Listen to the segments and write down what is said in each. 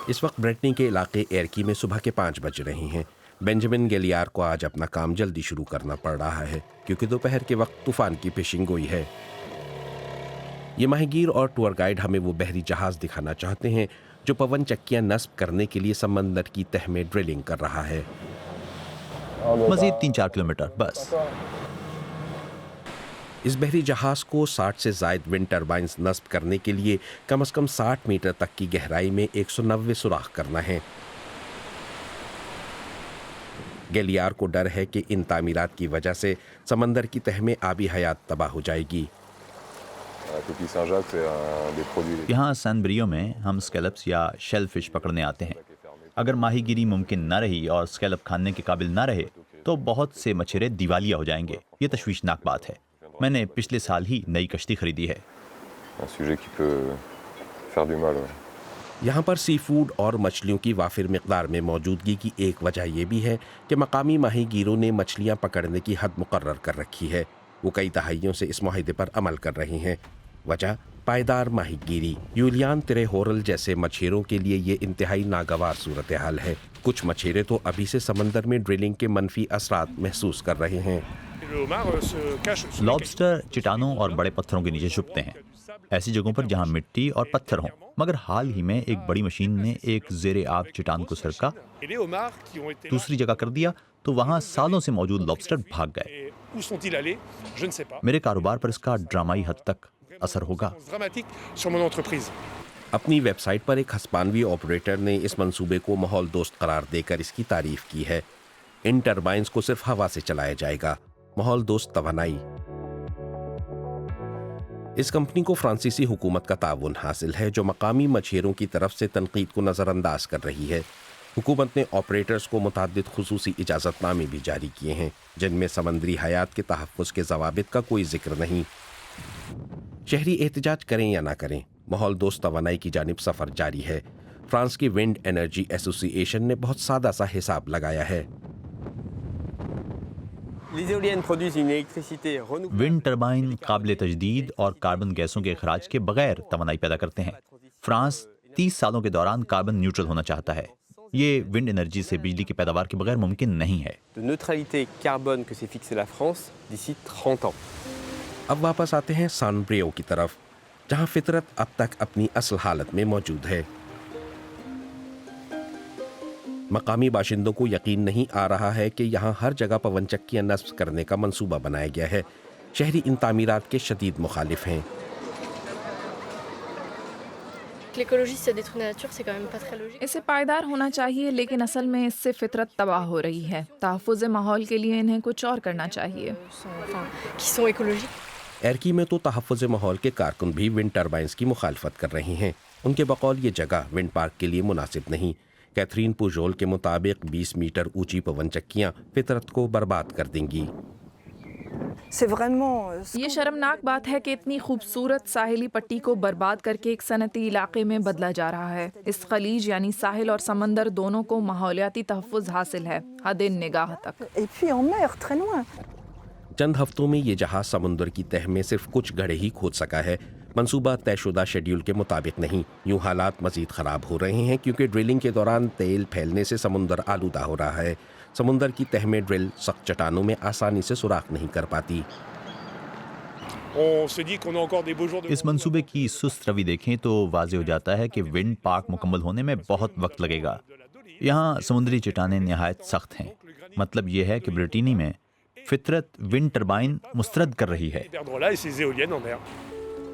اس وقت برٹنی کے علاقے ایرکی میں صبح کے 5 بج رہے ہیں۔ بینجامن گیلیار کو آج اپنا کام جلدی شروع کرنا پڑ رہا ہے کیونکہ دوپہر کے وقت طوفان کی پیشن گوئی ہے۔ یہ ماہی گیر اور ٹور گائیڈ ہمیں وہ بحری جہاز دکھانا چاہتے ہیں جو پون چکیاں نصب کرنے کے لیے سمندر کی تہ میں ڈرلنگ کر رہا ہے۔ مزید 3-4 کلومیٹر بس۔ اس بحری جہاز کو 60 سے زائد ونڈ ٹربائنز نصب کرنے کے لیے کم از کم 60 میٹر تک کی گہرائی میں 190 سوراخ کرنا ہے۔ گیلیار کو ڈر ہے کہ ان تعمیرات کی وجہ سے سمندر کی تہ میں آبی حیات تباہ ہو جائے گی۔ یہاں سین بریو میں ہم اسکیلپس یا شیل فش پکڑنے آتے ہیں۔ اگر ماہی گیری ممکن نہ رہی اور اسکیلپ کھانے کے قابل نہ رہے تو بہت سے مچھرے دیوالیہ ہو جائیں گے۔ یہ تشویشناک بات ہے۔ میں نے پچھلے سال ہی نئی کشتی خریدی ہے۔ یہاں پر سی فوڈ اور مچھلیوں کی وافر مقدار میں موجودگی کی ایک وجہ یہ بھی ہے کہ مقامی ماہی گیروں نے مچھلیاں پکڑنے کی حد مقرر کر رکھی ہے۔ وہ کئی دہائیوں سے اس معاہدے پر عمل کر رہے ہیں۔ وجہ پائیدار ماہی گیری۔ یولیان تریہورل جیسے مچھیروں کے لیے یہ انتہائی ناگوار صورتحال ہے۔ کچھ مچھیرے تو ابھی سے سمندر میں ڈرلنگ کے منفی اثرات محسوس کر رہے ہیں۔ لابسٹر چٹانوں اور بڑے پتھروں کے نیچے چھپتے ہیں، ایسی جگہوں پر جہاں مٹی اور پتھر ہوں۔ مگر حال ہی میں ایک بڑی مشین نے ایک زیر آب چٹان کو سرکا، دوسری جگہ کر دیا تو وہاں سالوں سے موجود لابسٹر بھاگ گئے۔ میرے کاروبار پر اس کا ڈرامائی حد تک اثر ہوگا۔ اپنی ویب سائٹ پر ایک ہسپانوی آپریٹر نے اس منصوبے کو ماحول دوست قرار دے کر اس کی تعریف کی ہے۔ ان ٹربائنز کو صرف ہوا سے چلایا جائے گا، ماحول دوست توانائی۔ اس کمپنی کو فرانسیسی حکومت کا تعاون حاصل ہے جو مقامی مچھیروں کی طرف سے تنقید کو نظر انداز کر رہی ہے۔ حکومت نے آپریٹرز کو متعدد خصوصی اجازت نامے بھی جاری کیے ہیں جن میں سمندری حیات کے تحفظ کے ضوابط کا کوئی ذکر نہیں۔ شہری احتجاج کریں یا نہ کریں، ماحول دوست توانائی کی جانب سفر جاری ہے۔ فرانس کی ونڈ انرجی ایسوسی ایشن نے بہت سادہ سا حساب لگایا ہے۔ ونڈ ٹربائن قابل تجدید اور کاربن گیسوں کے اخراج کے بغیر توانائی پیدا کرتے ہیں۔ فرانس 30 سالوں کے دوران کاربن نیوٹرل ہونا چاہتا ہے۔ یہ ونڈ انرجی سے بجلی کی پیداوار کے بغیر ممکن نہیں ہے۔ اب واپس آتے ہیں سان بریو کی طرف، جہاں فطرت اب تک اپنی اصل حالت میں موجود ہے۔ مقامی باشندوں کو یقین نہیں آ رہا ہے کہ یہاں ہر جگہ پون چکیاں نصب کرنے کا منصوبہ بنایا گیا ہے۔ شہری ان تعمیرات کے شدید مخالف ہیں۔ اسے پائیدار ہونا چاہیے لیکن اصل میں اس سے فطرت تباہ ہو رہی ہے۔ تحفظ ماحول کے لیے انہیں کچھ اور کرنا چاہیے۔ ایرکی میں تو تحفظ ماحول کے کارکن بھی ونڈ ٹربائنز کی مخالفت کر رہے ہیں۔ ان کے بقول یہ جگہ ونڈ پارک کے لیے مناسب نہیں۔ کیتھرین پوجول کے مطابق 20 میٹر اونچی پون چکیاں فطرت کو برباد کر دیں گی۔ یہ شرمناک بات ہے کہ اتنی خوبصورت ساحلی پٹی کو برباد کر کے ایک صنعتی علاقے میں بدلا جا رہا ہے۔ اس خلیج یعنی ساحل اور سمندر دونوں کو ماحولیاتی تحفظ حاصل ہے، حد نگاہ تک۔ چند ہفتوں میں یہ جہاز سمندر کی تہ میں صرف کچھ گڑھے ہی کھود سکا ہے، منصوبہ طے شدہ شیڈول کے مطابق نہیں۔ یوں حالات مزید خراب ہو رہے ہیں کیونکہ ڈرلنگ کے دوران تیل پھیلنے سے سمندر آلودہ ہو رہا ہے۔ سمندر کی تہ میں ڈرل سخت چٹانوں میں آسانی سے سوراخ نہیں کر پاتی۔ اس منصوبے کی سست روی دیکھیں تو واضح ہو جاتا ہے کہ ونڈ پارک مکمل ہونے میں بہت وقت لگے گا۔ یہاں سمندری چٹانیں نہایت سخت ہیں۔ مطلب یہ ہے کہ برٹینی میں فطرت ونڈ ٹربائن مسترد کر رہی ہے۔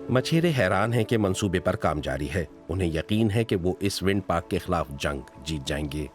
مچھیرے حیران ہیں کہ منصوبے پر کام جاری ہے۔ انہیں یقین ہے کہ وہ اس ونڈ پارک کے خلاف جنگ جیت جائیں گے۔